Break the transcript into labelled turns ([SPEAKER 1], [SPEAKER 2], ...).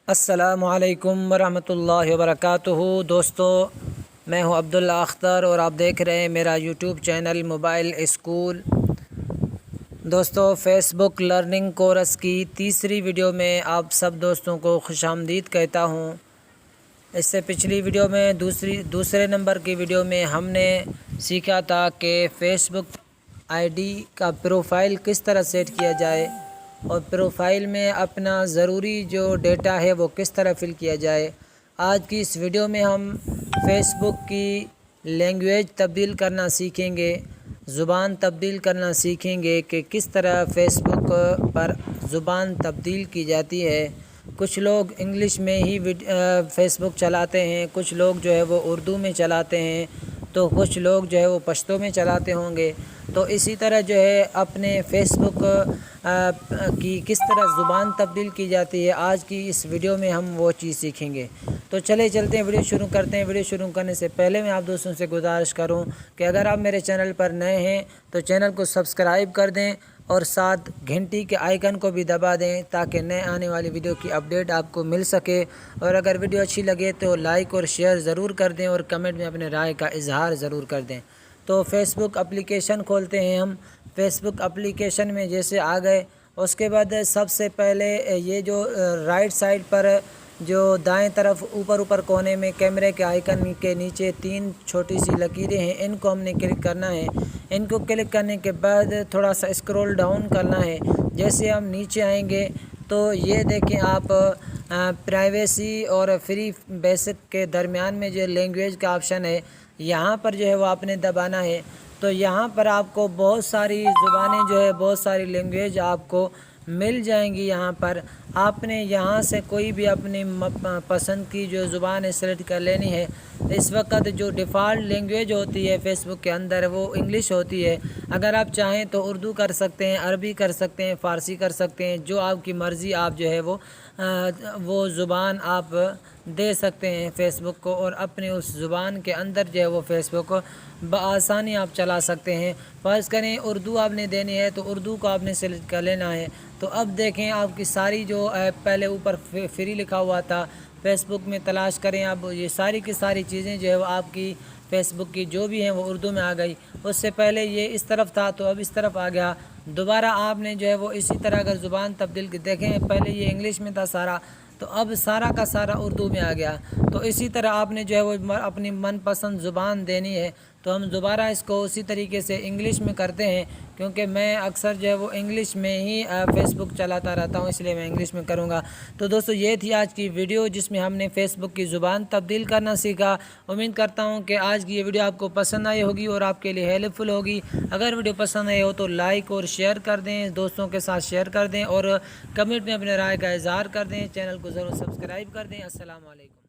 [SPEAKER 1] السلام علیکم ورحمۃ اللہ وبرکاتہ۔ دوستو، میں ہوں عبداللہ اختر اور آپ دیکھ رہے ہیں میرا یوٹیوب چینل موبائل اسکول۔ دوستو، فیس بک لرننگ کورس کی تیسری ویڈیو میں آپ سب دوستوں کو خوش آمدید کہتا ہوں۔ اس سے پچھلی ویڈیو میں دوسرے نمبر کی ویڈیو میں ہم نے سیکھا تھا کہ فیس بک آئی ڈی کا پروفائل کس طرح سیٹ کیا جائے اور پروفائل میں اپنا ضروری جو ڈیٹا ہے وہ کس طرح فل کیا جائے۔ آج کی اس ویڈیو میں ہم فیس بک کی لینگویج تبدیل کرنا سیکھیں گے، زبان تبدیل کرنا سیکھیں گے کہ کس طرح فیس بک پر زبان تبدیل کی جاتی ہے۔ کچھ لوگ انگلش میں ہی فیس بک چلاتے ہیں، کچھ لوگ جو ہے وہ اردو میں چلاتے ہیں، تو کچھ لوگ جو ہے وہ پشتو میں چلاتے ہوں گے۔ تو اسی طرح جو ہے اپنے فیس بک کی کس طرح زبان تبدیل کی جاتی ہے، آج کی اس ویڈیو میں ہم وہ چیز سیکھیں گے۔ تو چلے چلتے ہیں، ویڈیو شروع کرتے ہیں۔ ویڈیو شروع کرنے سے پہلے میں آپ دوستوں سے گزارش کروں کہ اگر آپ میرے چینل پر نئے ہیں تو چینل کو سبسکرائب کر دیں اور ساتھ گھنٹی کے آئیکن کو بھی دبا دیں تاکہ نئے آنے والی ویڈیو کی اپڈیٹ آپ کو مل سکے۔ اور اگر ویڈیو اچھی لگے تو لائک اور شیئر ضرور کر دیں اور کمنٹ میں اپنے رائے کا اظہار ضرور کر دیں۔ تو فیس بک اپلیکیشن کھولتے ہیں ہم۔ فیس بک اپلیکیشن میں جیسے آ گئے، اس کے بعد سب سے پہلے یہ جو رائٹ سائڈ پر جو دائیں طرف اوپر کونے میں کیمرے کے آئیکن کے نیچے 3 چھوٹی سی لکیریں ہیں، ان کو ہم نے کلک کرنا ہے۔ ان کو کلک کرنے کے بعد تھوڑا سا اسکرول ڈاؤن کرنا ہے۔ جیسے ہم نیچے آئیں گے تو یہ دیکھیں آپ پرائیویسی اور فری بیسک کے درمیان میں جو لینگویج کا آپشن ہے، یہاں پر جو ہے وہ آپ نے دبانا ہے۔ تو یہاں پر آپ کو بہت ساری زبانیں جو ہے بہت ساری لینگویج آپ کو مل جائیں گی۔ یہاں پر آپ نے یہاں سے کوئی بھی اپنی پسند کی جو زبان ہے سلیکٹ کر لینی ہے۔ اس وقت جو ڈیفالٹ لینگویج ہوتی ہے فیس بک کے اندر وہ انگلش ہوتی ہے۔ اگر آپ چاہیں تو اردو کر سکتے ہیں، عربی کر سکتے ہیں، فارسی کر سکتے ہیں، جو آپ کی مرضی، آپ جو ہے وہ زبان آپ دے سکتے ہیں فیس بک کو، اور اپنے اس زبان کے اندر جو ہے وہ فیس بک کو بآسانی آپ چلا سکتے ہیں۔ فرض کریں اردو آپ نے دینی ہے تو اردو کو آپ نے سلیکٹ کر لینا ہے۔ تو اب دیکھیں آپ کی ساری جو پہلے اوپر فری لکھا ہوا تھا، فیس بک میں تلاش کریں اب یہ ساری کی ساری چیزیں جو ہے وہ آپ کی فیس بک کی جو بھی ہیں وہ اردو میں آ گئی۔ اس سے پہلے یہ اس طرف تھا تو اب اس طرف آ گیا۔ دوبارہ آپ نے جو ہے وہ اسی طرح اگر زبان تبدیل کی دیکھیں، پہلے یہ انگلش میں تھا سارا، تو اب سارا کا سارا اردو میں آ گیا۔ تو اسی طرح آپ نے جو ہے وہ اپنی من پسند زبان دینی ہے۔ تو ہم دوبارہ اس کو اسی طریقے سے انگلش میں کرتے ہیں، کیونکہ میں اکثر جو ہے وہ انگلش میں ہی فیس بک چلاتا رہتا ہوں، اس لیے میں انگلش میں کروں گا۔ تو دوستو، یہ تھی آج کی ویڈیو جس میں ہم نے فیس بک کی زبان تبدیل کرنا سیکھا۔ امید کرتا ہوں کہ آج کی یہ ویڈیو آپ کو پسند آئی ہوگی اور آپ کے لیے ہیلپ فل ہوگی۔ اگر ویڈیو پسند آئی ہو تو لائک اور شیئر کر دیں، دوستوں کے ساتھ شیئر کر دیں اور کمنٹ میں اپنے رائے کا اظہار کر دیں۔ چینل کو ضرور سبسکرائب کر دیں۔ السلام علیکم۔